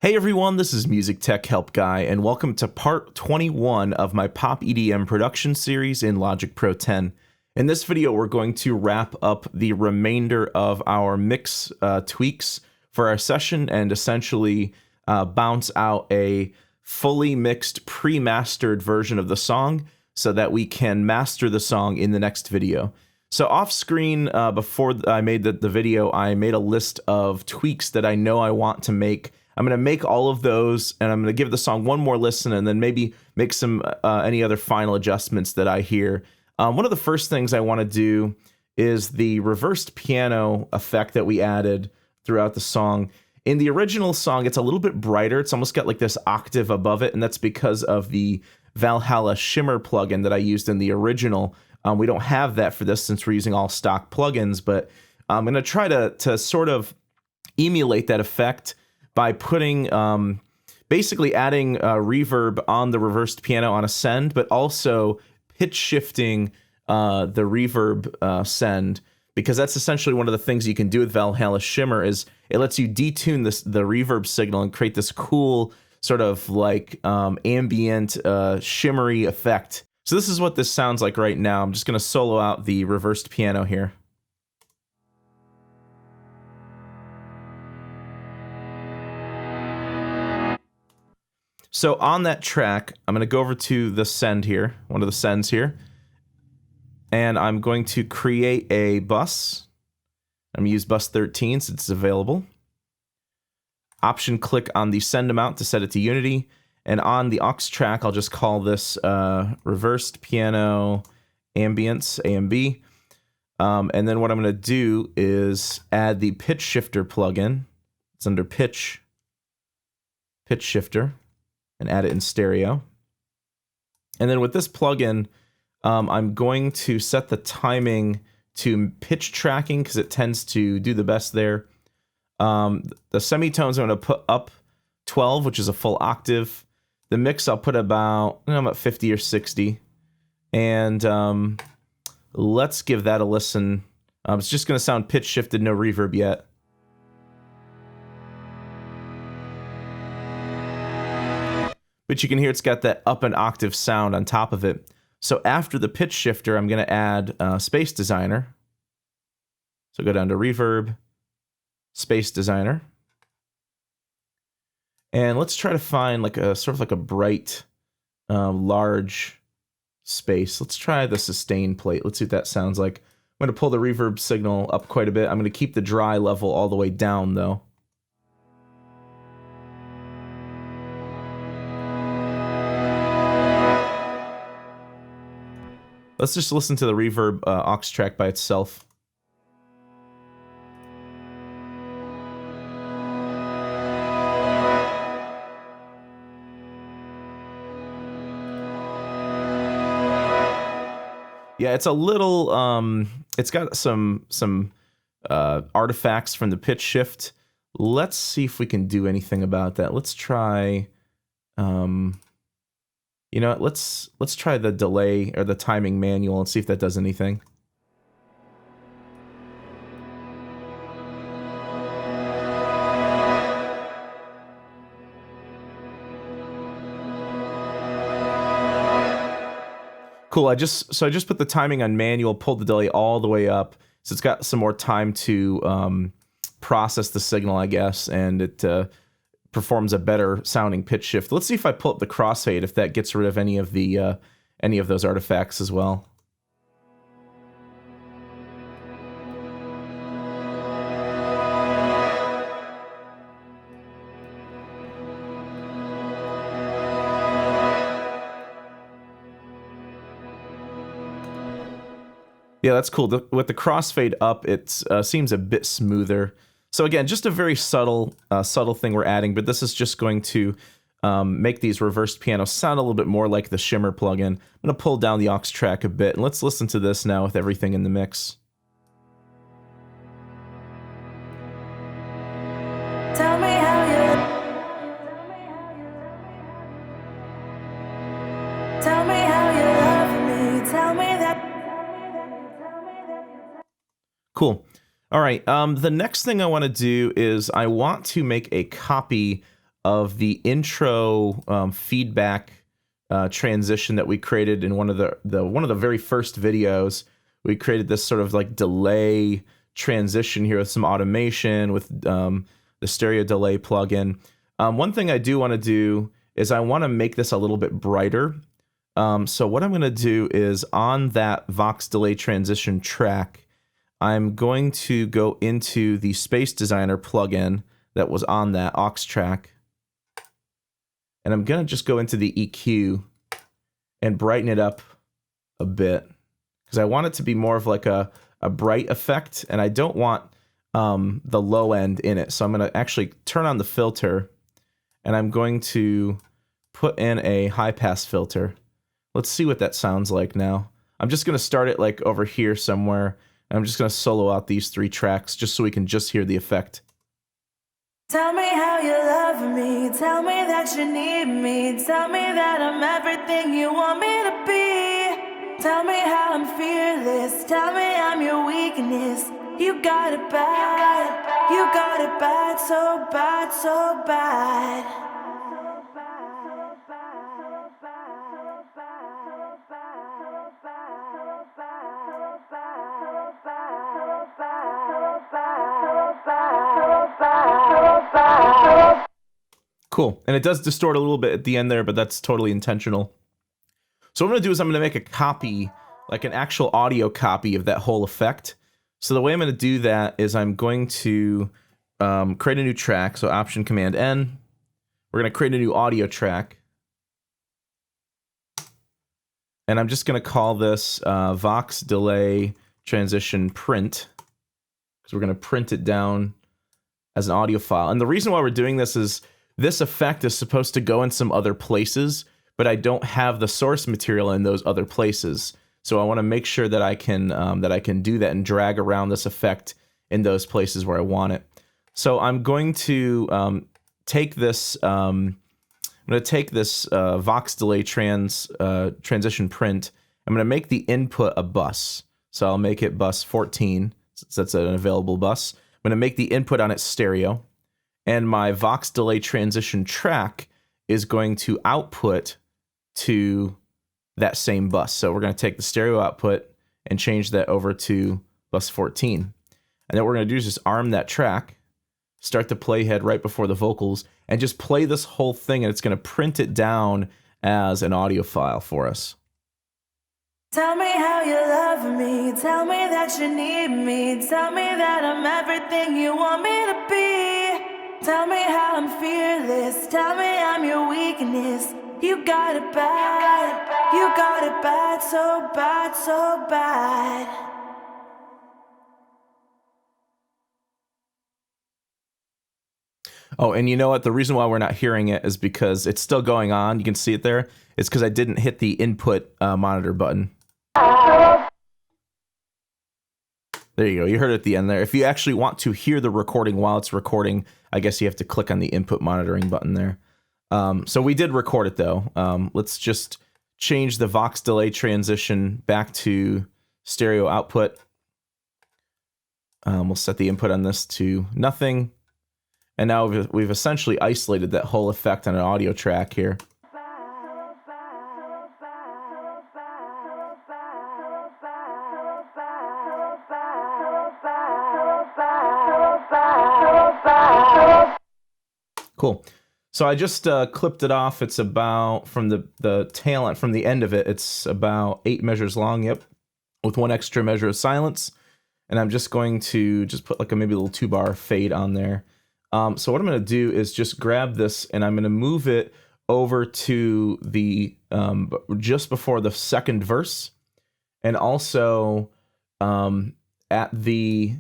Hey everyone, this is MusicTechHelpGuy, and welcome to part 21 of my pop EDM production series in Logic Pro 10. In this video, we're going to wrap up the remainder of our mix tweaks for our session and essentially bounce out a fully mixed, pre-mastered version of the song so that we can master the song in the next video. So off screen, before I made the video, I made a list of tweaks that I know I want to make. I'm going to make all of those, and I'm going to give the song one more listen, and then maybe make some any other final adjustments that I hear. One of the first things I want to do is the reversed piano effect that we added throughout the song. In the original song, it's a little bit brighter. It's almost got like this octave above it, and that's because of the Valhalla Shimmer plugin that I used in the original. We don't have that for this since we're using all stock plugins, but I'm going to try to sort of emulate that effect by putting, basically adding reverb on the reversed piano on a send, but also pitch shifting the reverb send, because that's essentially one of the things you can do with Valhalla Shimmer is it lets you detune the reverb signal and create this cool sort of like ambient shimmery effect. So this is what this sounds like right now. I'm just going to solo out the reversed piano here. So on that track, I'm going to go over to the send here, one of the sends here, and I'm going to create a bus. I'm going to use bus 13 since it's available. Option click on the send amount to set it to unity, and on the aux track, I'll just call this reversed piano ambience, AMB. And then what I'm going to do is add the pitch shifter plugin. It's under pitch shifter. And add it in stereo. And then with this plugin, I'm going to set the timing to pitch tracking because it tends to do the best there. The semitones I'm going to put up 12, which is a full octave. The mix I'll put about 50 or 60. And let's give that a listen. It's just going to sound pitch shifted, no reverb yet. But you can hear it's got that up an octave sound on top of it. So after the pitch shifter, I'm going to add Space Designer. So go down to Reverb, Space Designer. And let's try to find like a sort of like a bright, large space. Let's try the sustain plate. Let's see what that sounds like. I'm going to pull the reverb signal up quite a bit. I'm going to keep the dry level all the way down though. Let's just listen to the reverb aux track by itself. Yeah, it's a little, it's got some artifacts from the pitch shift. Let's see if we can do anything about that. Let's try, you know what, let's try the delay or the timing manual and see if that does anything. Cool, I just put the timing on manual, pulled the delay all the way up, so it's got some more time to process the signal, I guess, and it performs a better sounding pitch shift. Let's see if I pull up the crossfade, if that gets rid of any of those artifacts as well. Yeah, that's cool. With the crossfade up, it seems a bit smoother. So again, just a very subtle thing we're adding, but this is just going to make these reversed pianos sound a little bit more like the Shimmer plugin. I'm going to pull down the aux track a bit, and let's listen to this now with everything in the mix. Tell me how you love me. Tell me that. Cool. All right. The next thing I want to do is I want to make a copy of the intro feedback transition that we created in one of the very first videos. We created this sort of like delay transition here with some automation with the stereo delay plugin. One thing I do want to do is I want to make this a little bit brighter. So what I'm going to do is on that Vox delay transition track, I'm going to go into the Space Designer plugin that was on that aux track. And I'm going to just go into the EQ and brighten it up a bit because I want it to be more of like a bright effect, and I don't want the low end in it. So I'm going to actually turn on the filter, and I'm going to put in a high pass filter. Let's see what that sounds like now. I'm just going to start it like over here somewhere. And I'm just going to solo out these 3 tracks just so we can just hear the effect. Tell me how you love me, tell me that you need me, tell me that I'm everything you want me to be. Tell me how I'm fearless, tell me I'm your weakness. You got it bad, you got it bad, so bad, so bad. Cool. And it does distort a little bit at the end there, but that's totally intentional. So what I'm going to do is I'm going to make a copy, like an actual audio copy of that whole effect. So the way I'm going to do that is I'm going to create a new track. So Option Command N. We're going to create a new audio track. And I'm just going to call this Vox Delay Transition Print, because we're going to print it down as an audio file. And the reason why we're doing this is this effect is supposed to go in some other places, but I don't have the source material in those other places. So I want to make sure that I can do that and drag around this effect in those places where I want it. So I'm going to take this. I'm going to take this Vox Delay transition print. I'm going to make the input a bus. So I'll make it bus 14, since that's an available bus. I'm going to make the input on its stereo. And my Vox Delay transition track is going to output to that same bus. So we're going to take the stereo output and change that over to bus 14. And then what we're going to do is just arm that track, start the playhead right before the vocals, and just play this whole thing, and it's going to print it down as an audio file for us. Tell me how you love me, tell me that you need me, tell me that I'm everything you want me to be. Tell me how I'm fearless, tell me I'm your weakness. You got it bad, you got it bad, so bad, so bad. Oh, and you know what? The reason why we're not hearing it is because it's still going on. You can see it there. It's because I didn't hit the input monitor button. There you go. You heard it at the end there. If you actually want to hear the recording while it's recording, I guess you have to click on the input monitoring button there. So we did record it, though. Let's just change the Vox Delay transition back to stereo output. We'll set the input on this to nothing. And now we've essentially isolated that whole effect on an audio track here. Cool. So I just clipped it off. It's about, from the tail end, from the end of it, it's about 8 measures long, yep, with 1 extra measure of silence. And I'm just going to just put like maybe a little 2-bar fade on there. So what I'm going to do is just grab this and I'm going to move it over to the just before the second verse, and also at the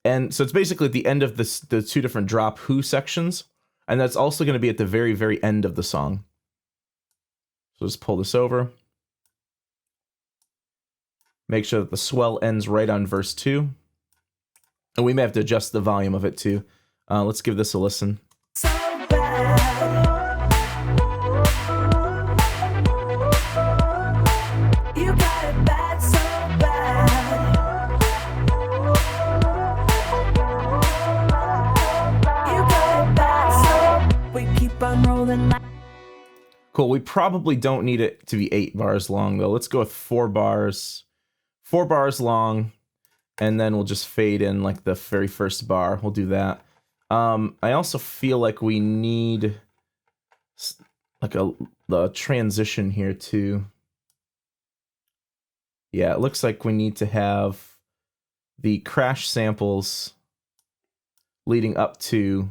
end. So it's basically at the end of the 2 different drop who sections, and that's also going to be at the very, very end of the song. So just pull this over. Make sure that the swell ends right on verse 2. And we may have to adjust the volume of it too. Let's give this a listen. So bad. You got it bad, so bad. You got it bad, so we rolling like. Cool. We probably don't need it to be 8 bars long, though. Let's go with 4 bars. 4 bars long, and then we'll just fade in like the very first bar. We'll do that. I also feel like we need like the transition here too. Yeah, it looks like we need to have the crash samples leading up to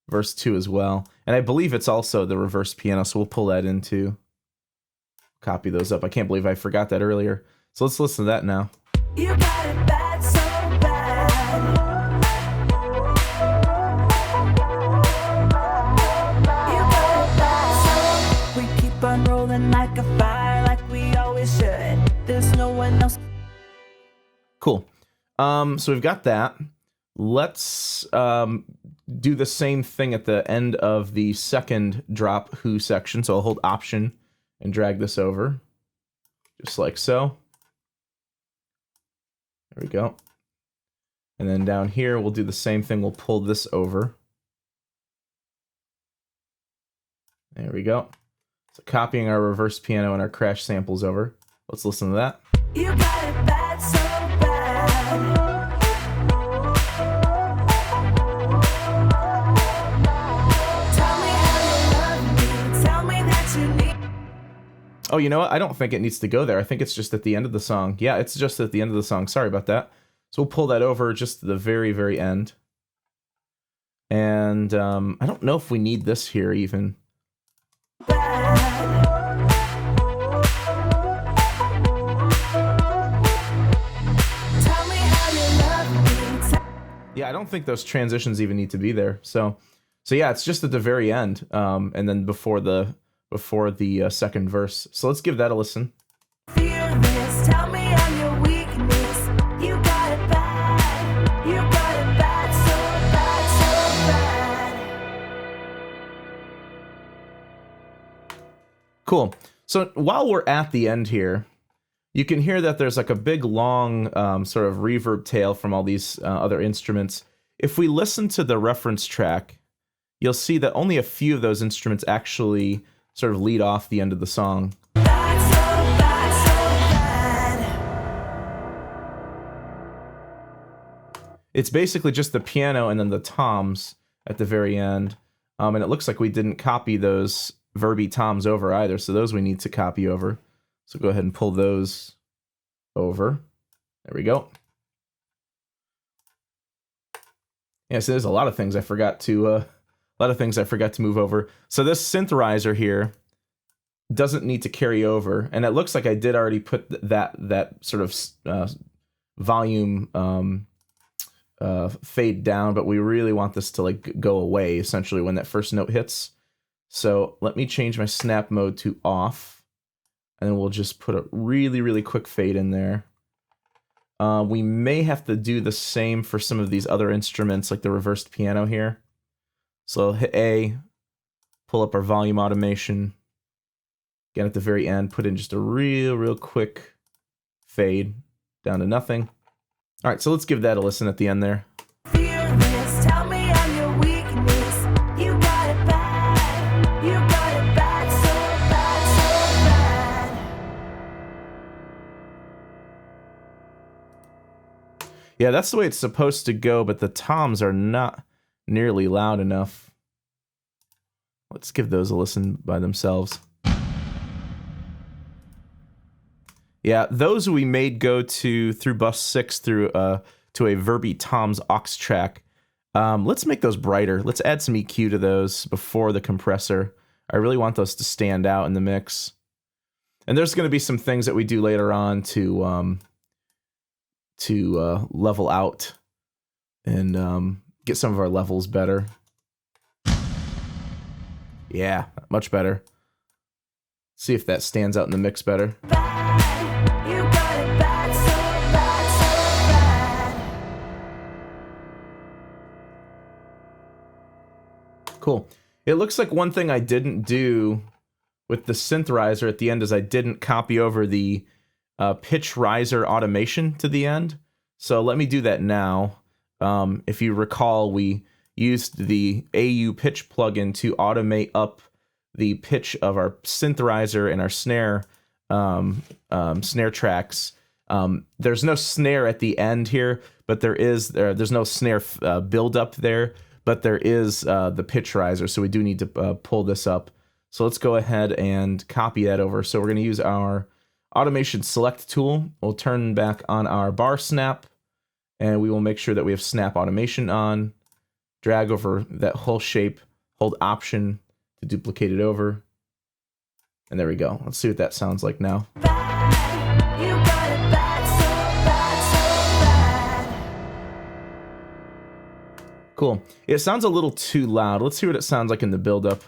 verse 2 as well. And I believe it's also the reverse piano, so we'll pull that in too. Copy those up. I can't believe I forgot that earlier. So let's listen to that now. You got it bad, so bad. You got it bad, so we keep on rolling like a fire, like we always should. There's no one else. Cool. So we've got that. Let's do the same thing at the end of the second drop who section. So I'll hold Option and drag this over, just like so. There we go. And then down here, we'll do the same thing. We'll pull this over. There we go. So copying our reverse piano and our crash samples over. Let's listen to that. You got it bad, so bad. Tell me how you love me. Tell me that you need. Oh, you know what? I don't think it needs to go there. I think it's just at the end of the song. Yeah, it's just at the end of the song. Sorry about that. So we'll pull that over just to the very, very end. And I don't know if we need this here even. Yeah, I don't think those transitions even need to be there. So yeah, it's just at the very end, and then before the second verse. So let's give that a listen. Fearless, tell me I'm your weakness. You got it bad. You got it bad, so bad, so bad. Cool. So while we're at the end here, you can hear that there's like a big long sort of reverb tail from all these other instruments. If we listen to the reference track, you'll see that only a few of those instruments actually sort of lead off the end of the song. Bad, so bad, so bad. It's basically just the piano and then the toms at the very end. And it looks like we didn't copy those verby toms over either, so those we need to copy over. So go ahead and pull those over. There we go. Yeah, so there's a lot of things I forgot to move over. So this synthesizer here doesn't need to carry over, and it looks like I did already put that sort of volume fade down, but we really want this to like go away essentially when that first note hits. So let me change my snap mode to off. And then we'll just put a really, really quick fade in there. We may have to do the same for some of these other instruments, like the reversed piano here. So I'll hit A, pull up our volume automation. Again, at the very end, put in just a real quick fade down to nothing. All right, so let's give that a listen at the end there. Fearless, tell me I'm your weakness. You got it bad. You got it bad, so bad, so bad. Yeah, that's the way it's supposed to go, but the toms are not nearly loud enough. Let's give those a listen by themselves. Yeah, those we made go through bus 6 through to a verby toms aux track. Let's make those brighter. Let's add some EQ to those before the compressor. I really want those to stand out in the mix. And there's going to be some things that we do later on to level out and get some of our levels better. Yeah, much better. See if that stands out in the mix better. Bad. You got it bad, so bad, so bad. Cool. It looks like one thing I didn't do with the synthesizer at the end is I didn't copy over the pitch riser automation to the end. So let me do that now. If you recall, we used the AU pitch plugin to automate up the pitch of our synth riser and our snare snare tracks. There's no snare at the end here, but there's no snare build up there, but there is the pitch riser, so we do need to pull this up. So let's go ahead and copy that over. So we're going to use our automation select tool. We'll turn back on our bar snap, and we will make sure that we have snap automation on. Drag over that whole shape, hold Option to duplicate it over. And there we go. Let's see what that sounds like now. Cool. It sounds a little too loud. Let's see what it sounds like in the build-up.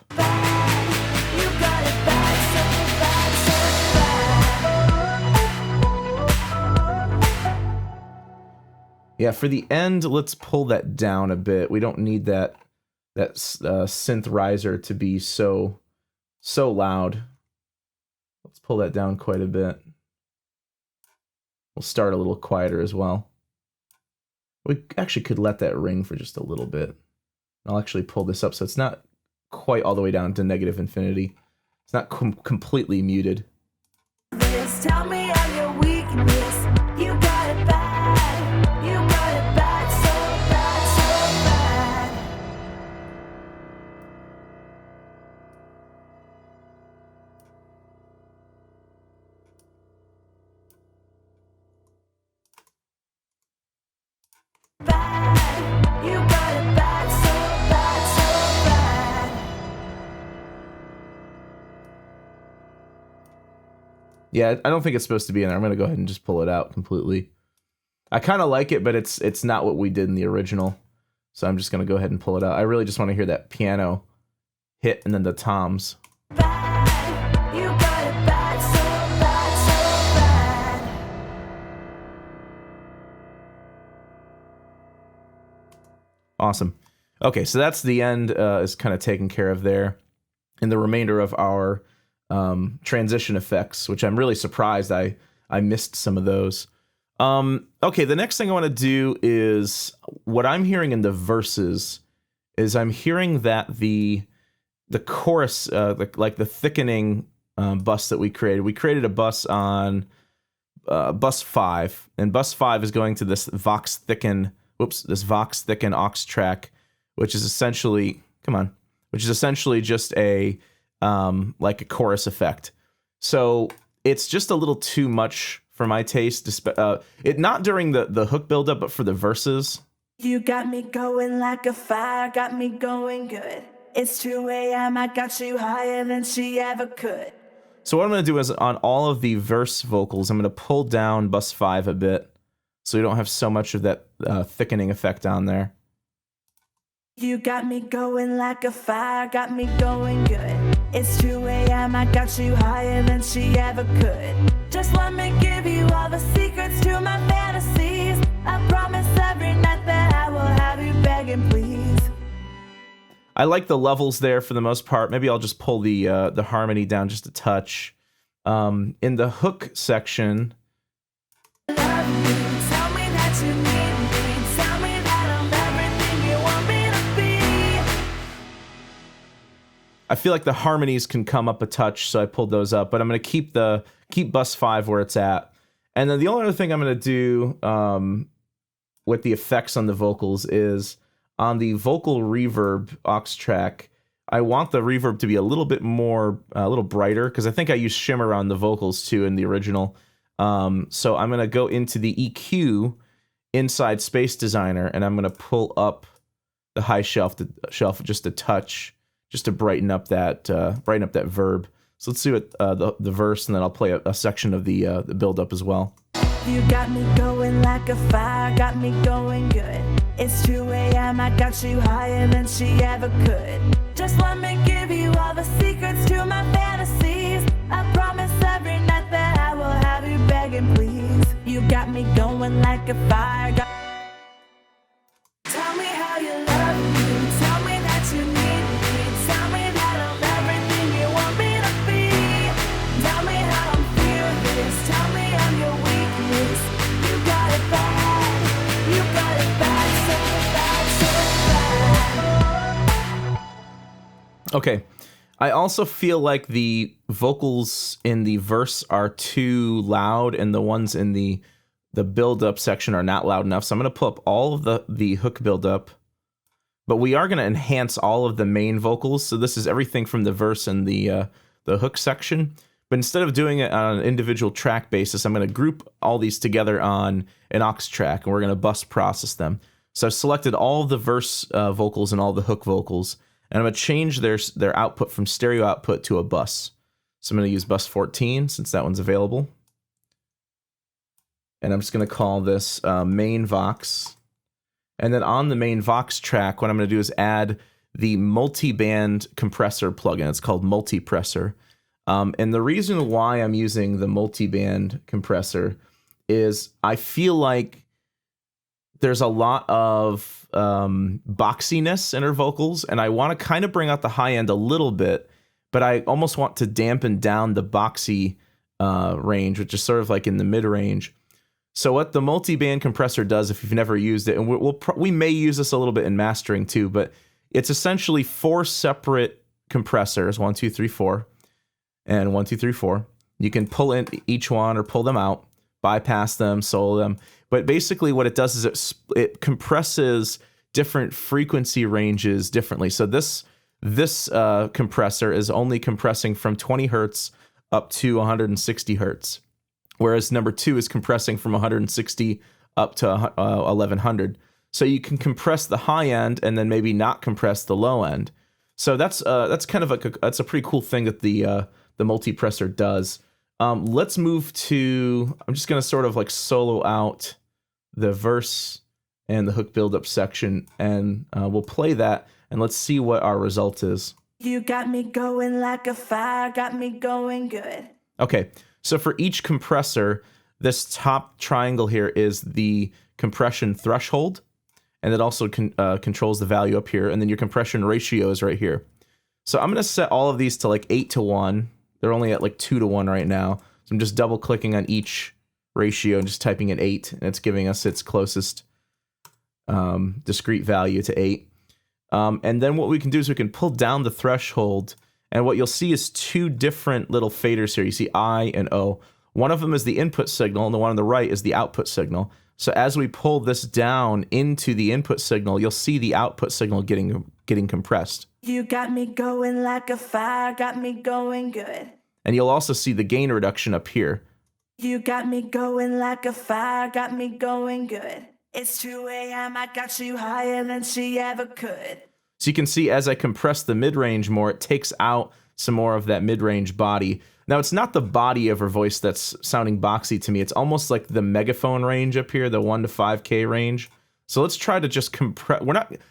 Yeah, for the end, let's pull that down a bit. We don't need that synth riser to be so loud. Let's pull that down quite a bit. We'll start a little quieter as well. We actually could let that ring for just a little bit. I'll actually pull this up so it's not quite all the way down to negative infinity. It's not completely muted. Just tell me I'm your weakness. You got it bad. You got it bad, so bad, so bad. Bad. You got it bad, so bad, so bad. Yeah, I don't think it's supposed to be in there. I'm going to go ahead and just pull it out completely. I kind of like it, but it's not what we did in the original. So I'm just going to go ahead and pull it out. I really just want to hear that piano hit and then the toms. Bad. You got it bad, so bad, so bad. Awesome. Okay, so that's the end is kind of taken care of there. And the remainder of our transition effects, which I'm really surprised I missed some of those. Okay, the next thing I want to do is what I'm hearing in the verses is I'm hearing that the chorus, like the thickening bus that we created a bus on bus 5, and bus 5 is going to this Vox Thicken aux track, which is essentially just a like a chorus effect. So it's just a little too much for my taste. It not during the hook buildup, but for the verses. You got me going like a fire, got me going good. It's 2 a.m., I got you higher than she ever could. So what I'm going to do is on all of the verse vocals, I'm going to pull down bus 5 a bit so we don't have so much of that thickening effect on there. You got me going like a fire, got me going good. It's 2 a.m., I got you higher than she ever could. Just let me give you all the secrets to my fantasies. I promise every night that I will have you begging, please. I like the levels there for the most part. Maybe I'll just pull the harmony down just a touch. In the hook section, Love you, tell me that you need me. Tell me that I'm everything you want me to be. I feel like the harmonies can come up a touch, so I pulled those up. But I'm going to keep bus 5 where it's at. And then the only other thing I'm going to do with the effects on the vocals is on the vocal reverb aux track, I want the reverb to be a little bit more, a little brighter, because I think I used shimmer on the vocals too in the original. So I'm going to go into the EQ inside Space Designer, and I'm going to pull up the high shelf just a touch, just to brighten up that verb. So let's see what the verse, and then I'll play a section of the build up as well. You got me going like a fire, got me going good. It's 2 a.m., I got you higher than she ever could. Just let me give you all the secrets to my fantasies. I promise every night that I will have you begging, please. You got me going like a fire. Tell me how you love me. Tell me that you need me. Tell me that I'm everything you want me to be. Tell me how I'm fearless. Tell me I'm your weakness. You got it bad. You got it bad, so bad, so bad. Okay. I also feel like the vocals in the verse are too loud, and the ones in the build-up section are not loud enough. So I'm going to pull up all of the hook build-up, but we are going to enhance all of the main vocals. So this is everything from the verse and the hook section. But instead of doing it on an individual track basis, I'm going to group all these together on an aux track, and we're going to bus process them. So I've selected all of the verse vocals and all the hook vocals, and I'm going to change their output from stereo output to a bus. So I'm going to use bus 14 since that one's available. And I'm just going to call this main Vox. And then on the main Vox track, what I'm going to do is add the multiband compressor plugin. It's called Multipressor. And the reason why I'm using the multiband compressor is I feel like there's a lot of boxiness in her vocals, and I want to kind of bring out the high end a little bit, but I almost want to dampen down the boxy range, which is sort of like in the mid-range. So what the multi-band compressor does, if you've never used it, and we may use this a little bit in mastering too, but it's essentially 4 separate compressors, 1, 2, 3, 4, and 1, 2, 3, 4. You can pull in each one or pull them out, bypass them, solo them. But basically what it does is it compresses different frequency ranges differently. So this compressor is only compressing from 20 hertz up to 160 hertz, whereas number 2 is compressing from 160 up to 1100. So you can compress the high end and then maybe not compress the low end. So that's kind of that's a pretty cool thing that the multipressor does. Let's move to, I'm just going to sort of like solo out the verse and the hook build-up section, and we'll play that, and let's see what our result is. You got me going like a fire, got me going good. Okay, so for each compressor, this top triangle here is the compression threshold, and it also controls the value up here, and then your compression ratio is right here. So I'm going to set all of these to like 8:1. They're only at like 2:1 right now. So I'm just double clicking on each ratio and just typing in 8, and it's giving us its closest discrete value to 8. And then what we can do is we can pull down the threshold, and what you'll see is 2 different little faders here. You see I and O. One of them is the input signal, and the one on the right is the output signal. So as we pull this down into the input signal, you'll see the output signal getting compressed. You got me going like a fire, got me going good. And you'll also see the gain reduction up here. You got me going like a fire, got me going good. It's 2 a.m., I got you higher than she ever could. So you can see as I compress the mid-range more, it takes out some more of that mid-range body. Now, it's not the body of her voice that's sounding boxy to me. It's almost like the megaphone range up here, the 1 to 5K range. So let's try to just compress.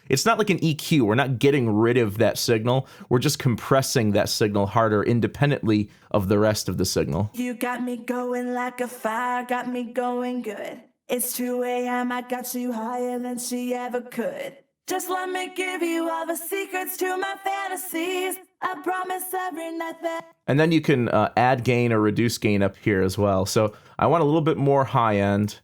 It's not like an EQ. We're not getting rid of that signal. We're just compressing that signal harder independently of the rest of the signal. You got me going like a fire, got me going good. It's 2 a.m., I got you higher than she ever could. Just let me give you all the secrets to my fantasies. I promise every night that... And then you can add gain or reduce gain up here as well. So I want a little bit more high end.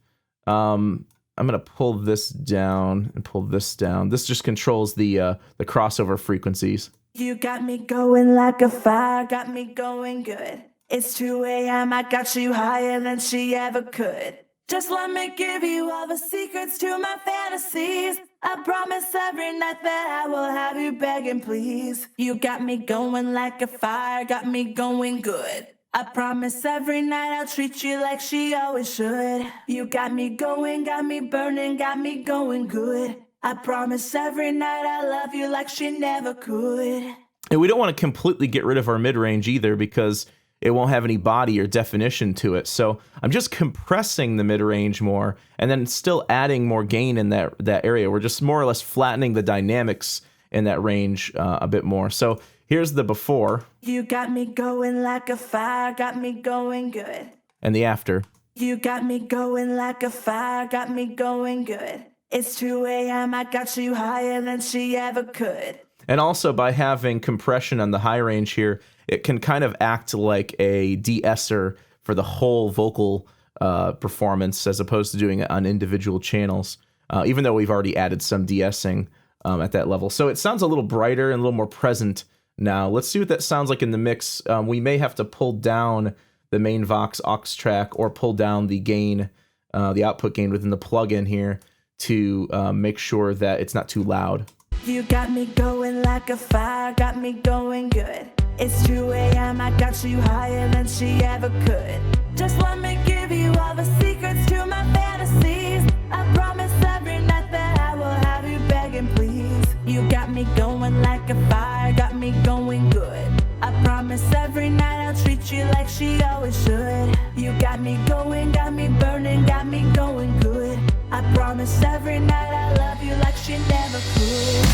I'm going to pull this down and pull this down. This just controls the crossover frequencies. You got me going like a fire, got me going good. It's 2 a.m., I got you higher than she ever could. Just let me give you all the secrets to my fantasies. I promise every night that I will have you begging, please. You got me going like a fire, got me going good. I promise every night I'll treat you like she always should. You got me going, got me burning, got me going good. I promise every night I love you like she never could. And we don't want to completely get rid of our mid-range either, because it won't have any body or definition to it. So I'm just compressing the mid-range more and then still adding more gain in that area. We're just more or less flattening the dynamics in that range a bit more. So here's the before. You got me going like a fire, got me going good. And the after. You got me going like a fire, got me going good. It's 2 a.m., I got you higher than she ever could. And also by having compression on the high range here, it can kind of act like a de-esser for the whole vocal performance as opposed to doing it on individual channels, even though we've already added some de-essing at that level. So it sounds a little brighter and a little more present Now, let's see what that sounds like in the mix. We may have to pull down the main Vox aux track or pull down the gain, the output gain within the plugin here to make sure that it's not too loud. You got me going like a fire, got me going good. It's 2 a.m., I got you higher than she ever could. Just let me give you all the secrets to my fantasies. I promise every night that I will have you begging, please. You got me going like a fire, got me going good. I promise every night I'll treat you like she always should. You got me going, got me burning, got me going good. I promise every night I love you like she never could.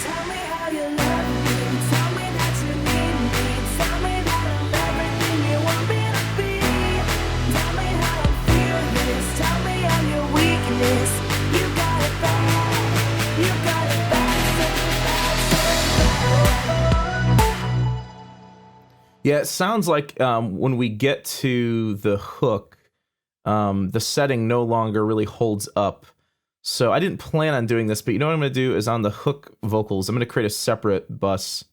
Tell me how you love me, tell me that you need me, tell me that I'm everything you want me to be. Tell me how I'm fearless, tell me I'm your weakness. You got it bad, you got it bad, so bad, so bad. Yeah, it sounds like when we get to the hook, the setting no longer really holds up. So I didn't plan on doing this, but you know what I'm going to do is on the hook vocals, I'm going to create a separate bus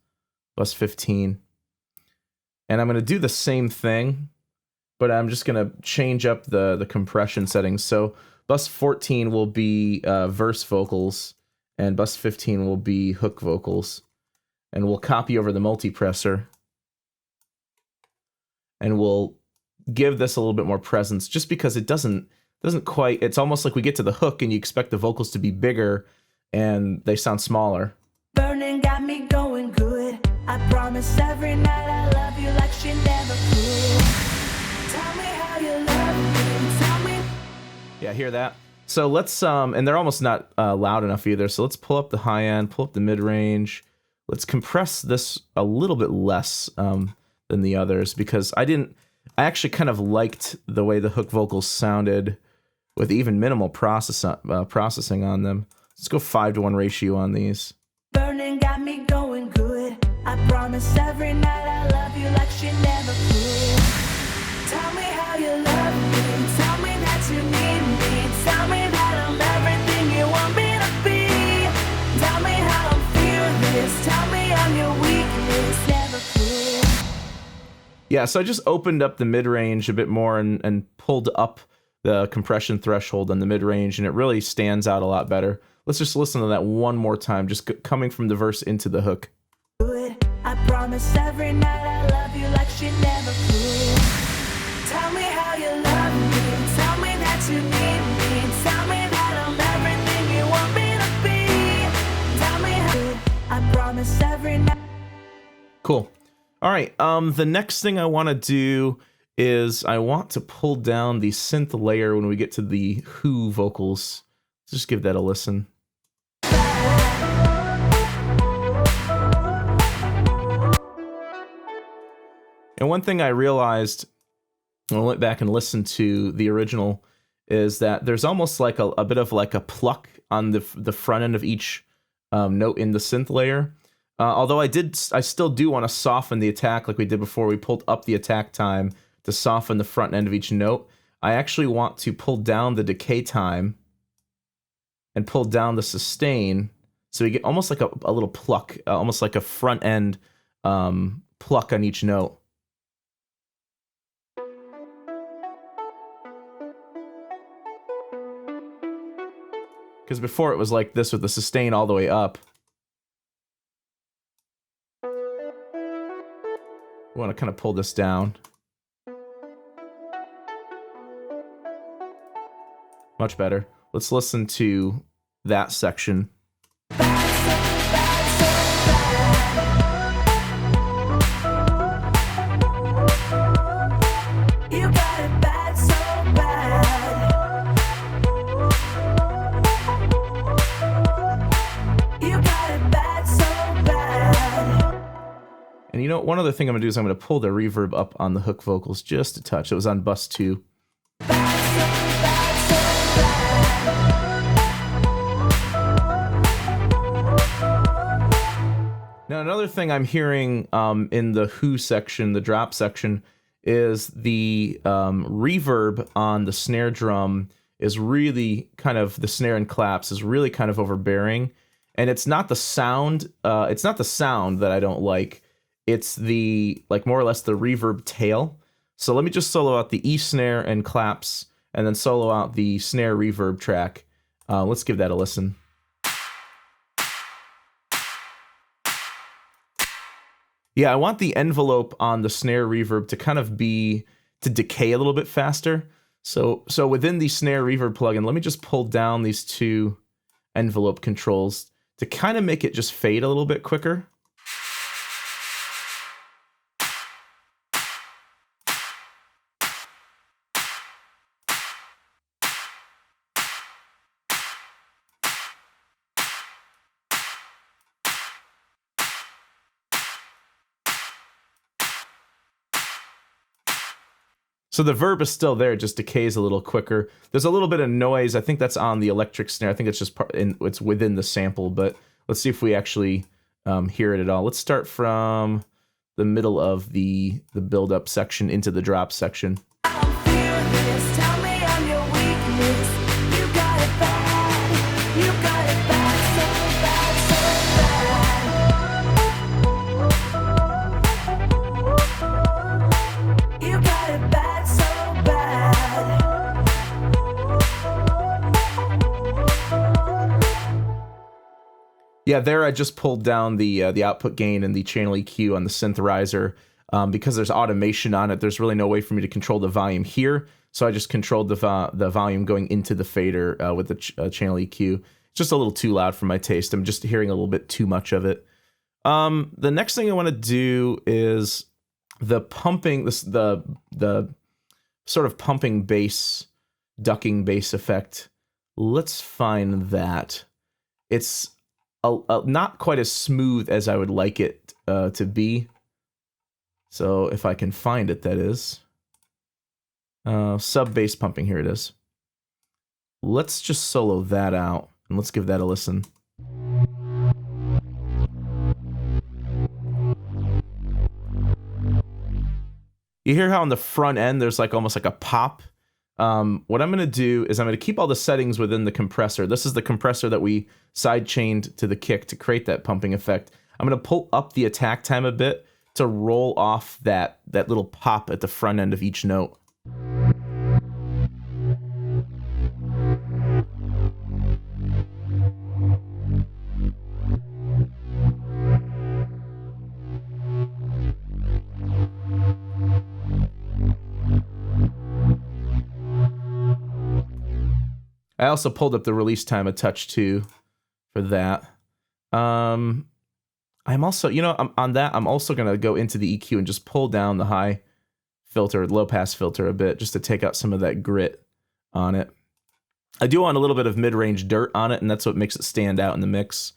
15. And I'm going to do the same thing, but I'm just going to change up the compression settings. So bus 14 will be verse vocals, and bus 15 will be hook vocals. And we'll copy over the multipressor. And we'll give this a little bit more presence, just because it doesn't quite, it's almost like we get to the hook and you expect the vocals to be bigger and they sound smaller. Burning got me going good. I promise every night I love you like she never could. Tell me how you love me, tell me. Yeah, hear that? So let's, and they're almost not loud enough either, so let's pull up the high end, pull up the mid-range. Let's compress this a little bit less than the others, because I actually kind of liked the way the hook vocals sounded with even minimal processing on them. Let's go 5-to-1 ratio on these. Burning got me going good. I promise every night I love you like she never could. Tell me how you love me, tell me that you need me, tell me that I'm everything you want me to be. Tell me how I'm fearless, tell me I'm your weakness, never could. Yeah, so I just opened up the mid-range a bit more and pulled up the compression threshold on the mid-range, and it really stands out a lot better. Let's just listen to that one more time, just coming from the verse into the hook. Good. I promise every night I love you like she never could. Tell me how you love me, tell me that you need me, tell me that I'm everything you want me to be. Tell me how good. I promise every night. Cool. All right, the next thing I want to do is I want to pull down the synth layer when we get to the who vocals. Let's just give that a listen. And one thing I realized when I went back and listened to the original is that there's almost like a bit of like a pluck on the front end of each note in the synth layer. Although I still do want to soften the attack like we did before. We pulled up the attack time to soften the front end of each note. I actually want to pull down the decay time and pull down the sustain, so we get almost like a little pluck, almost like a front end pluck on each note. Because before it was like this with the sustain all the way up. We want to kind of pull this down. Much better. Let's listen to that section. You got it bad, so bad. You got it bad, so bad. And you know, one other thing I'm going to do is I'm going to pull the reverb up on the hook vocals just a touch. It was on bus 2. Now, another thing I'm hearing in the who section, the drop section, is the reverb on the snare drum is really kind of, the snare and claps is really kind of overbearing. And it's not the sound. It's not the sound that I don't like. It's the, like, more or less the reverb tail. So let me just solo out the E snare and claps, and then solo out the snare reverb track. Let's give that a listen. Yeah, I want the envelope on the snare reverb to kind of to decay a little bit faster. So within the snare reverb plugin, let me just pull down these two envelope controls to kind of make it just fade a little bit quicker. So the verb is still there, it just decays a little quicker. There's a little bit of noise. I think that's on the electric snare. I think it's just it's within the sample, but let's see if we actually hear it at all. Let's start from the middle of the build-up section into the drop section. Yeah, there I just pulled down the output gain and the channel EQ on the synth riser. Because there's automation on it, there's really no way for me to control the volume here. So I just controlled the volume going into the fader with the channel EQ. It's just a little too loud for my taste. I'm just hearing a little bit too much of it. The next thing I want to do is the pumping, the sort of pumping bass, ducking bass effect. Let's find that. It's not quite as smooth as I would like it to be. So if I can find it, that is. Sub bass pumping, here it is. Let's just solo that out, and let's give that a listen. You hear how on the front end there's like almost like a pop? What I'm going to do is I'm going to keep all the settings within the compressor. This is the compressor that we side-chained to the kick to create that pumping effect. I'm going to pull up the attack time a bit to roll off that little pop at the front end of each note. I also pulled up the release time a touch too for that. I'm also, on that, I'm also going to go into the EQ and just pull down the high filter, low pass filter a bit, just to take out some of that grit on it. I do want a little bit of mid-range dirt on it, and that's what makes it stand out in the mix.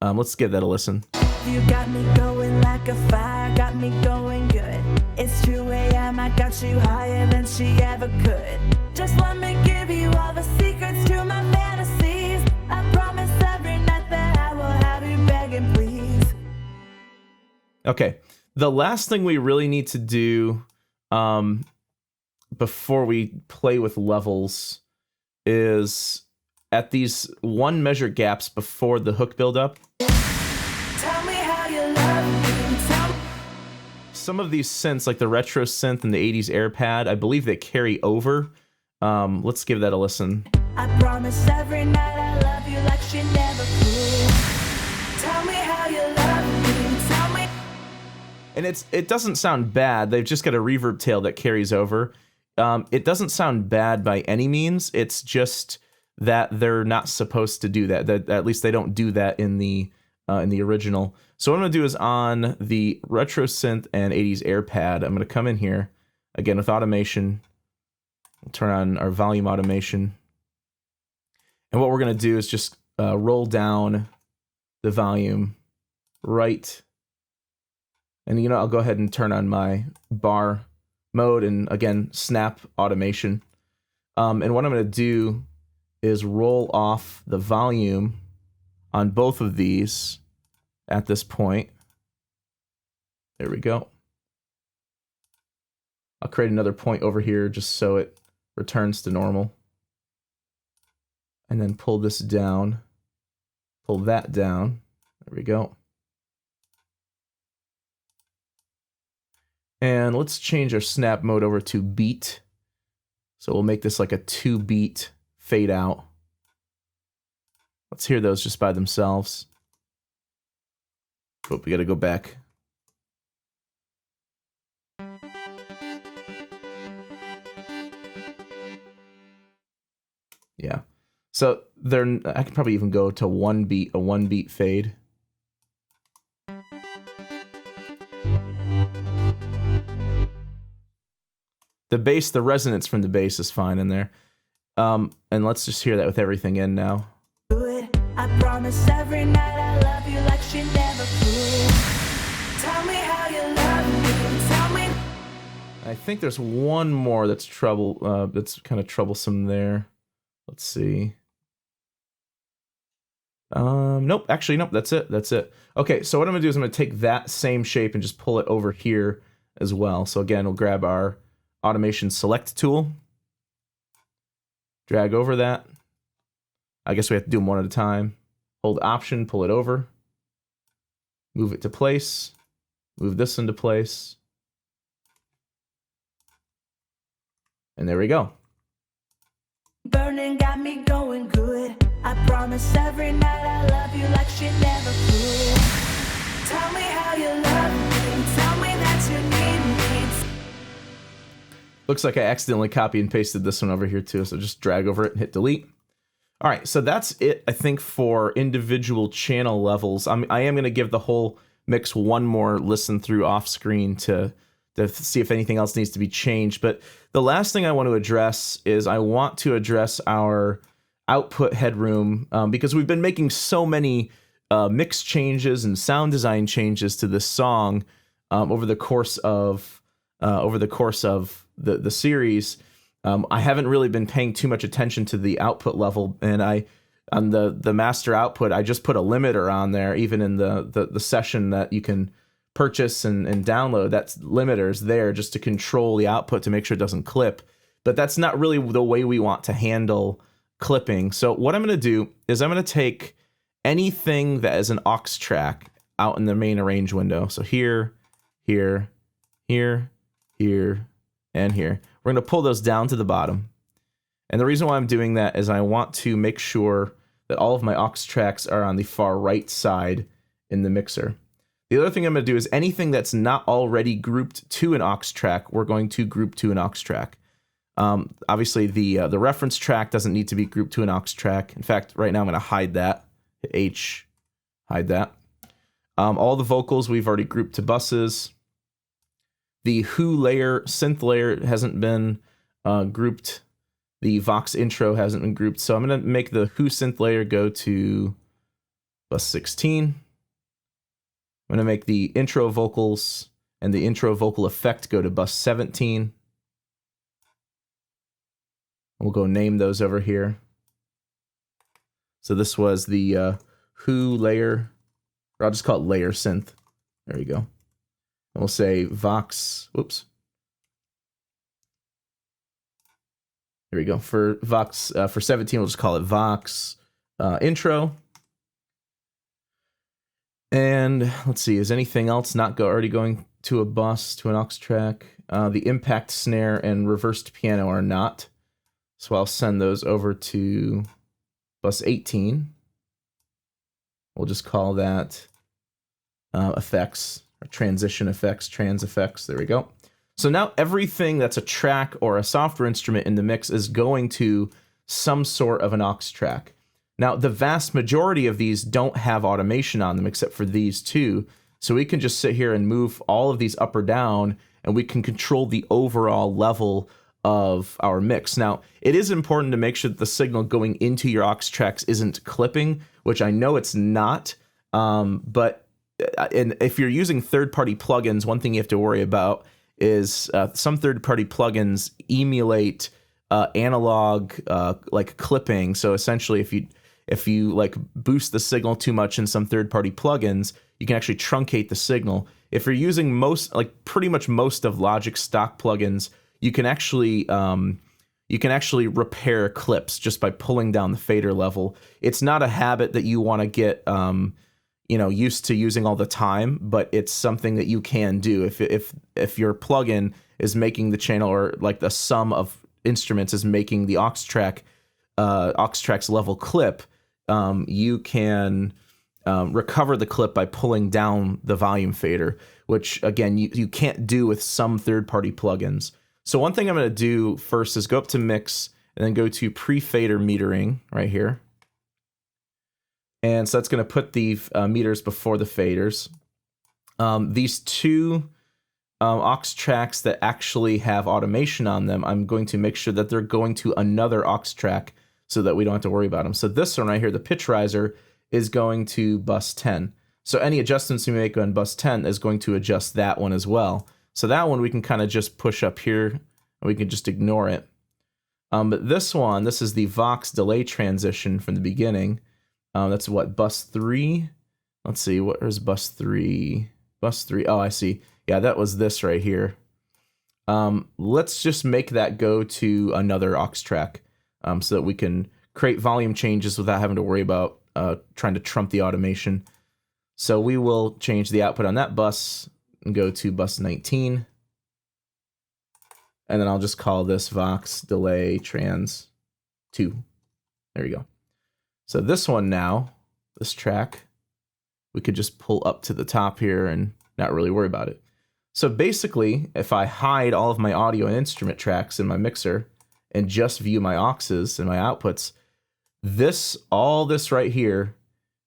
Let's give that a listen. You got me going like a fire, got me going good. It's 2 a.m., I got you higher than she ever could. Just let me give you all the secrets to my fantasies. I promise every night that I will have you begging, please. Okay, the last thing we really need to do before we play with levels is at these 1 measure gaps before the hook buildup. Tell me how you love me. Some of these synths, like the retro synth and the 80s AirPad, I believe they carry over. Let's give that a listen. I promise every night I love you like she never could. Tell me how you love me. Tell me. And it doesn't sound bad. They've just got a reverb tail that carries over. It doesn't sound bad by any means. It's just that they're not supposed to do that. That at least they don't do that in the original. So what I'm gonna do is on the retro synth and 80s AirPad, I'm gonna come in here again with automation. We'll turn on our volume automation, and what we're gonna do is just roll down the volume right. And I'll go ahead and turn on my bar mode and again snap automation. And what I'm gonna do is roll off the volume on both of these at this point. There we go. I'll create another point over here just so it returns to normal. And then pull this down. Pull that down. There we go. And let's change our snap mode over to beat. So we'll make this like a 2-beat fade out. Let's hear those just by themselves. But we got to go back. Yeah. So I could probably even go to a 1-beat fade. The bass, the resonance from the bass is fine in there. And let's just hear that with everything in now. I promise every night I love you like she never could. Tell me how you love me, tell me. I think there's one more that's that's kind of troublesome there. Let's see. Nope, actually, nope, that's it. Okay, so what I'm gonna do is I'm gonna take that same shape and just pull it over here as well. So again, we'll grab our automation select tool, drag over that. I guess we have to do them one at a time. Hold Option, pull it over, move it to place, move this into place, and there we go. Burning got me going good. I promise every night I love you like she never could. Tell me how you love me, tell me that you need me. Looks like I accidentally copy and pasted this one over here too, so just drag over it and hit delete. All right, so that's it, I think, for individual channel levels. I am going to give the whole mix one more listen through off screen to see if anything else needs to be changed. But the last thing I want to address is I want to address our output headroom, because we've been making so many mix changes and sound design changes to this song over the course of the series. I haven't really been paying too much attention to the output level, and on the master output, I just put a limiter on there, even in the session that you can purchase and download. That limiter's there just to control the output to make sure it doesn't clip. But that's not really the way we want to handle clipping. So what I'm going to do is I'm going to take anything that is an aux track out in the main arrange window. So here, here, here, here, and here. We're going to pull those down to the bottom. And the reason why I'm doing that is I want to make sure that all of my aux tracks are on the far right side in the mixer. The other thing I'm going to do is anything that's not already grouped to an aux track, we're going to group to an aux track. Obviously, the reference track doesn't need to be grouped to an aux track. In fact, right now I'm going to hide that. Hit H, hide that. All the vocals we've already grouped to buses. The Who layer, synth layer hasn't been grouped. The Vox intro hasn't been grouped. So I'm going to make the Who synth layer go to bus 16. I'm going to make the intro vocals and the intro vocal effect go to bus 17. We'll go name those over here. So this was the Who layer, or I'll just call it layer synth. There you go. And we'll say Vox, whoops. There we go. For Vox, for 17, we'll just call it Vox intro. And let's see, is anything else not already going to a bus, to an aux track? The impact snare and reversed piano are not. So I'll send those over to bus 18. We'll just call that effects, or transition effects, trans effects. There we go. So now everything that's a track or a software instrument in the mix is going to some sort of an aux track. Now, the vast majority of these don't have automation on them except for these two. So we can just sit here and move all of these up or down, and we can control the overall level of our mix. Now, it is important to make sure that the signal going into your aux tracks isn't clipping, which I know it's not. But if you're using third-party plugins, one thing you have to worry about is some third-party plugins emulate analog like clipping. So essentially, if you like boost the signal too much in some third-party plugins, you can actually truncate the signal. If you're using pretty much most of Logic's stock plugins, you can actually you can actually repair clips just by pulling down the fader level. It's not a habit that you want to get used to using all the time, but it's something that you can do if your plugin is making the channel, or like the sum of instruments is making the aux track's level clip. You can recover the clip by pulling down the volume fader, which again you can't do with some third-party plugins. So one thing I'm going to do first is go up to mix and then go to pre-fader metering right here. And so that's going to put the meters before the faders. These two aux tracks that actually have automation on them, I'm going to make sure that they're going to another aux track so that we don't have to worry about them. So this one right here, the pitch riser, is going to bus 10. So any adjustments we make on bus 10 is going to adjust that one as well. So that one we can kind of just push up here and we can just ignore it. But this one, this is the Vox delay transition from the beginning. That's what, bus 3? Let's see, where's bus 3? Bus 3, oh, I see. Yeah, that was this right here. Let's just make that go to another aux track so that we can create volume changes without having to worry about trying to trump the automation. So we will change the output on that bus and go to bus 19. And then I'll just call this Vox delay trans 2. There you go. So this one now, this track, we could just pull up to the top here and not really worry about it. So basically, if I hide all of my audio and instrument tracks in my mixer and just view my auxes and my outputs, all this right here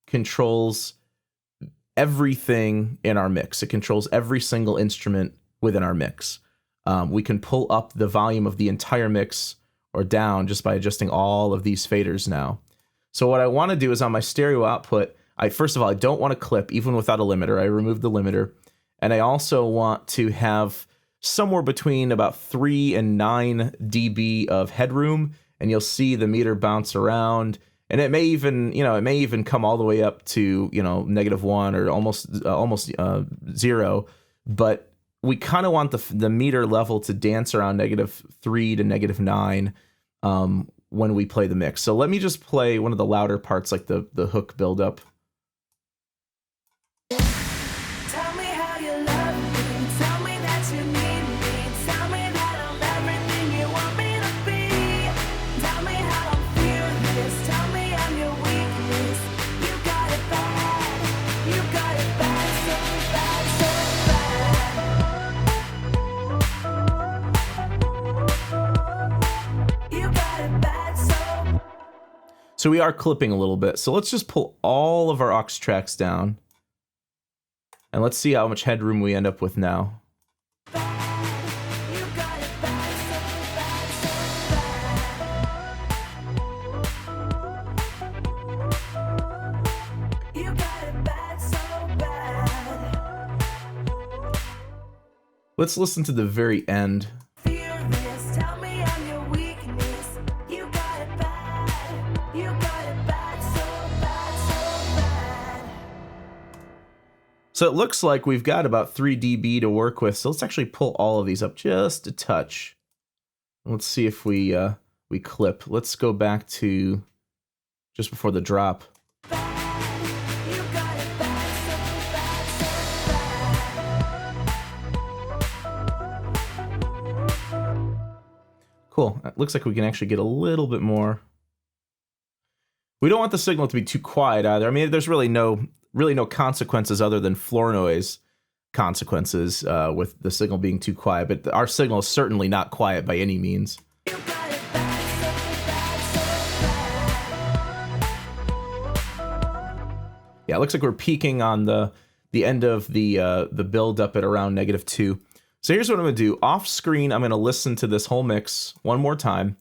controls everything in our mix. It controls every single instrument within our mix. We can pull up the volume of the entire mix or down just by adjusting all of these faders now. So what I want to do is on my stereo output, first of all, I don't want to clip even without a limiter. I removed the limiter. And I also want to have somewhere between about 3 and 9 dB of headroom, and you'll see the meter bounce around. And it may even come all the way up to -1 or almost 0. But we kind of want the meter level to dance around -3 to -9 when we play the mix. So let me just play one of the louder parts, like the hook buildup. Tell me how you love me. Tell me that you need me. Tell me that I'm everything you want me to be. Tell me how I'm fearless. Tell me I'm your weakness. You got it bad. You got it bad, so bad, so bad. You got it bad, so. So we are clipping a little bit. So let's just pull all of our aux tracks down. And let's see how much headroom we end up with now. Let's listen to the very end. So it looks like we've got about 3 dB to work with. So let's actually pull all of these up just a touch. Let's see if we clip. Let's go back to just before the drop. Cool. It looks like we can actually get a little bit more. We don't want the signal to be too quiet either. I mean, there's really no consequences other than floor noise consequences with the signal being too quiet, but our signal is certainly not quiet by any means. Yeah, it looks like we're peaking on the end of the build up at around -2. So here's what I'm gonna do. Off screen, I'm gonna listen to this whole mix one more time.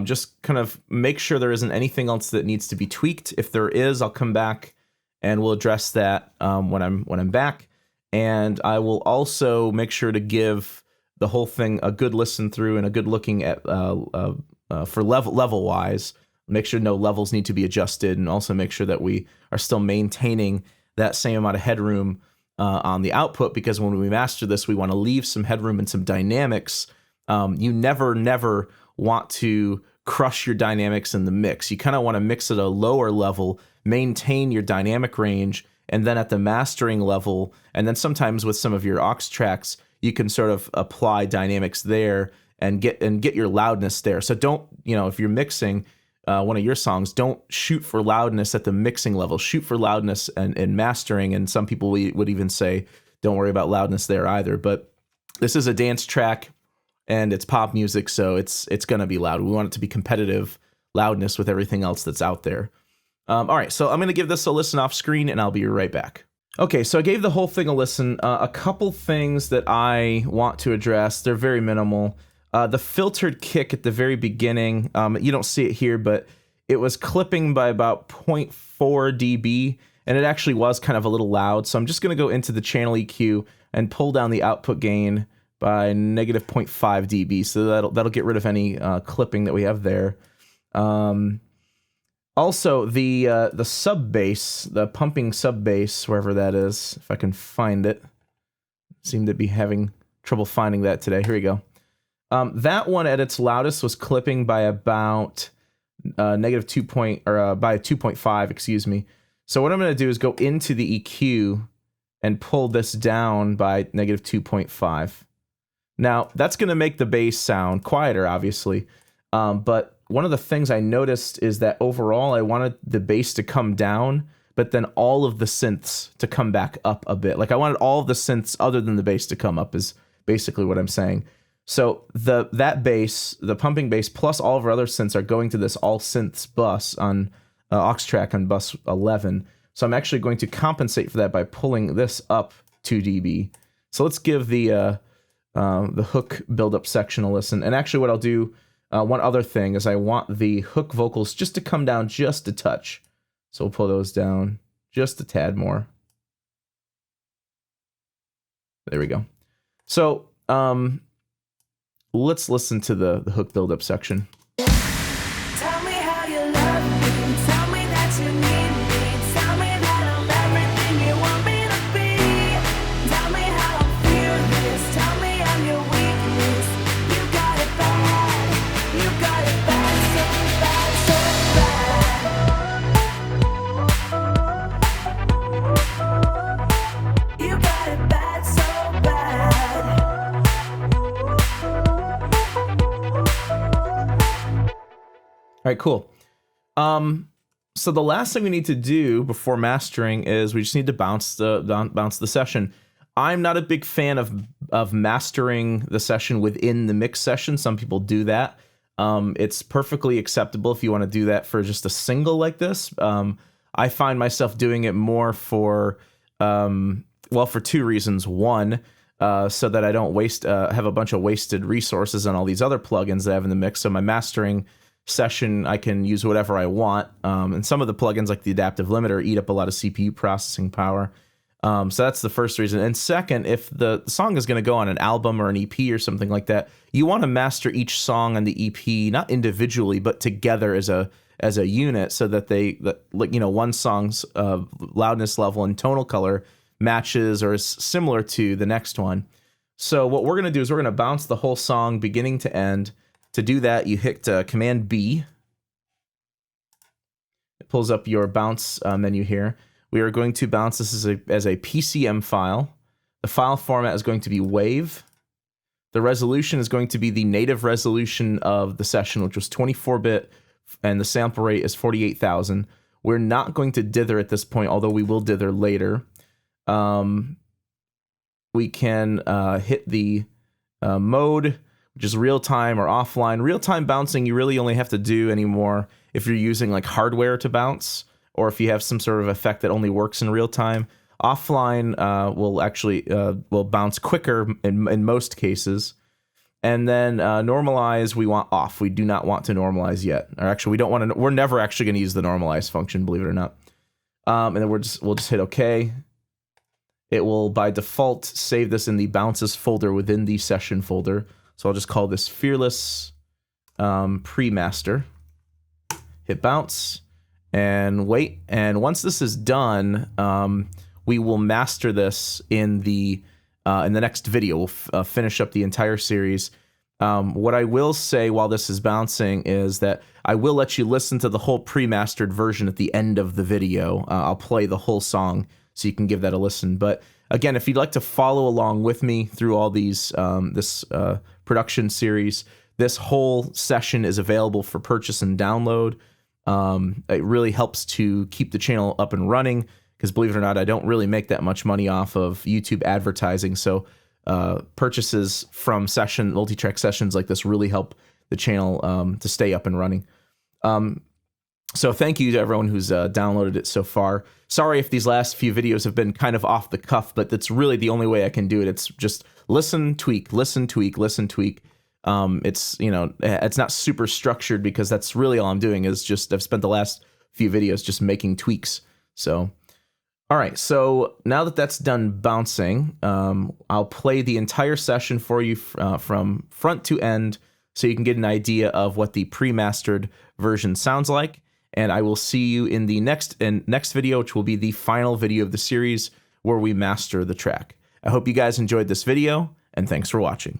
Just kind of make sure there isn't anything else that needs to be tweaked. If there is, I'll come back and we'll address that when I'm back. And I will also make sure to give the whole thing a good listen through and a good looking at for level wise. Make sure no levels need to be adjusted, and also make sure that we are still maintaining that same amount of headroom on the output, because when we master this, we want to leave some headroom and some dynamics. You never want to crush your dynamics in the mix. You kind of want to mix at a lower level, maintain your dynamic range, and then at the mastering level, and then sometimes with some of your aux tracks, you can sort of apply dynamics there and get your loudness there. So don't, if you're mixing one of your songs, don't shoot for loudness at the mixing level. Shoot for loudness and mastering. And some people would even say, don't worry about loudness there either. But this is a dance track and it's pop music, so it's going to be loud. We want it to be competitive loudness with everything else that's out there. All right, so I'm going to give this a listen off screen and I'll be right back. Okay, so I gave the whole thing a listen. A couple things that I want to address, they're very minimal. The filtered kick at the very beginning, you don't see it here, but it was clipping by about 0.4 dB, and it actually was kind of a little loud. So I'm just going to go into the channel EQ and pull down the output gain by negative 0.5 dB. So that'll get rid of any clipping that we have there. Also, the sub bass, the pumping sub bass, wherever that is, if I can find it, seem to be having trouble finding that today. Here we go. That one at its loudest was clipping by about negative 2.5, excuse me. So what I'm going to do is go into the EQ and pull this down by negative 2.5. Now, that's going to make the bass sound quieter, obviously. But one of the things I noticed is that overall I wanted the bass to come down, but then all of the synths to come back up a bit. Like I wanted all of the synths other than the bass to come up is basically what I'm saying. So that bass, the pumping bass, plus all of our other synths are going to this all synths bus on aux track on bus 11. So I'm actually going to compensate for that by pulling this up 2 dB. So let's give the hook build-up section a listen. And actually what I'll do, one other thing is I want the hook vocals just to come down just a touch. So we'll pull those down just a tad more. There we go. So let's listen to the hook build-up section. Tell me how you love me. Tell me that you need me. Tell me that I'm everything you want me to be. Tell me how I'm fearless. Tell me I'm your weakness. You got it bad. You got it bad, so bad, so bad. You got it bad, so bad. All right, cool. So the last thing we need to do before mastering is we just need to bounce the session. I'm not a big fan of mastering the session within the mix session. Some people do that. It's perfectly acceptable if you want to do that for just a single like this. I find myself doing it more for two reasons. One, so that I don't have a bunch of wasted resources on all these other plugins that I have in the mix. So my mastering session, I can use whatever I want. And some of the plugins like the adaptive limiter eat up a lot of CPU processing power. So that's the first reason. And second, if the song is going to go on an album or an EP or something like that, you want to master each song on the EP, not individually, but together as a unit, so that one song's loudness level and tonal color matches or is similar to the next one. So what we're going to do is we're going to bounce the whole song beginning to end. To do that, you hit Command B. It pulls up your bounce menu here. We are going to bounce this as a PCM file. The file format is going to be WAV. The resolution is going to be the native resolution of the session, which was 24-bit, and the sample rate is 48,000. We're not going to dither at this point, although we will dither later. We can hit the mode, which is real-time or offline. Real-time bouncing, you really only have to do anymore if you're using like hardware to bounce, or if you have some sort of effect that only works in real-time. Offline will bounce quicker in most cases. And then normalize, we want off. We do not want to normalize yet. Or actually, we don't want to. We're never actually going to use the normalize function, believe it or not. And then we'll just hit OK. It will, by default, save this in the bounces folder within the session folder. So I'll just call this Fearless Pre-Master. Hit bounce and wait. And once this is done, we will master this in the next video. We'll finish up the entire series. What I will say while this is bouncing is that I will let you listen to the whole pre-mastered version at the end of the video. I'll play the whole song so you can give that a listen. But again, if you'd like to follow along with me through all these this production series, this whole session is available for purchase and download. It really helps to keep the channel up and running because, believe it or not, I don't really make that much money off of YouTube advertising. So purchases from multi-track sessions like this really help the channel to stay up and running. So thank you to everyone who's downloaded it so far. Sorry if these last few videos have been kind of off the cuff, but that's really the only way I can do it. It's just listen, tweak, listen, tweak, listen, tweak. It's, you know, it's not super structured because that's really all I'm doing is just I've spent the last few videos just making tweaks. So all right, so now that that's done bouncing, I'll play the entire session for you from front to end so you can get an idea of what the pre-mastered version sounds like. And I will see you in the next video, which will be the final video of the series where we master the track. I hope you guys enjoyed this video, and thanks for watching.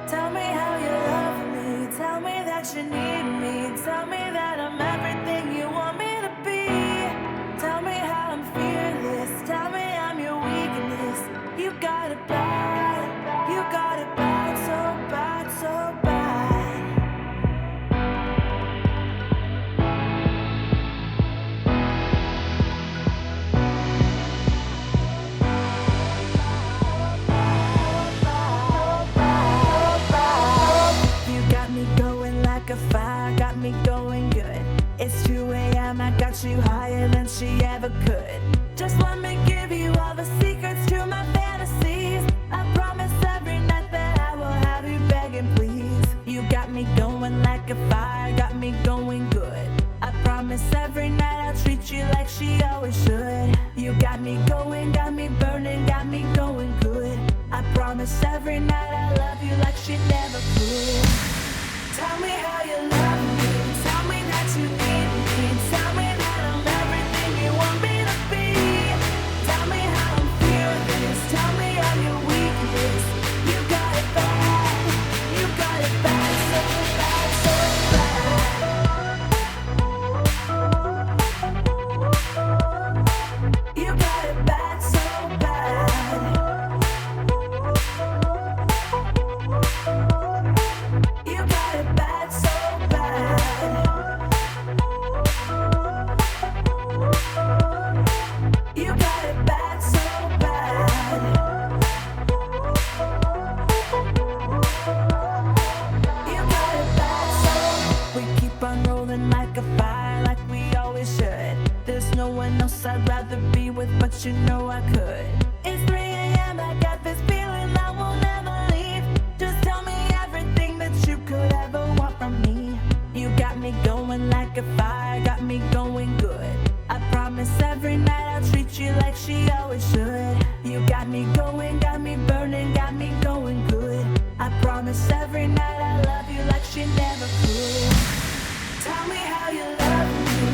Tell me how you love me, tell me that you need me, tell me that I'm everything you want me to be. Tell me how I'm fearless, tell me I'm your weakness. You got it bad, you got it bad, so bad, so bad. Fire got me going good. It's 2 a.m. I got you higher than she ever could. Just let me give you all the secrets to my fantasies. I promise every night that I will have you begging please. You got me going like a fire, got me going good. I promise every night I'll treat you like she always should. You got me going, got me burning, got me going good. I promise every night I love you like she never could. Tell me how you love me, tell me that you need me, tell me that I'm everything you want me to be. Tell me how I'm fearless, tell me I'm your weakness. You got it bad, you got it bad, so bad, so bad. You got it bad, so bad. You got it bad, so bad. You got it bad, so bad. You got it bad, so we keep on rolling like a fire, like we always should. There's no one else I'd rather be with, but you know I could. It's 3 a.m. I got this feeling I will never leave. Just tell me everything that you could ever want from me. You got me going like a fire, got me going good. I promise every night I'll treat you like she always should. You got me going, got me burning, got me going good. I promise every night I love you like she never could. Tell me how you love me,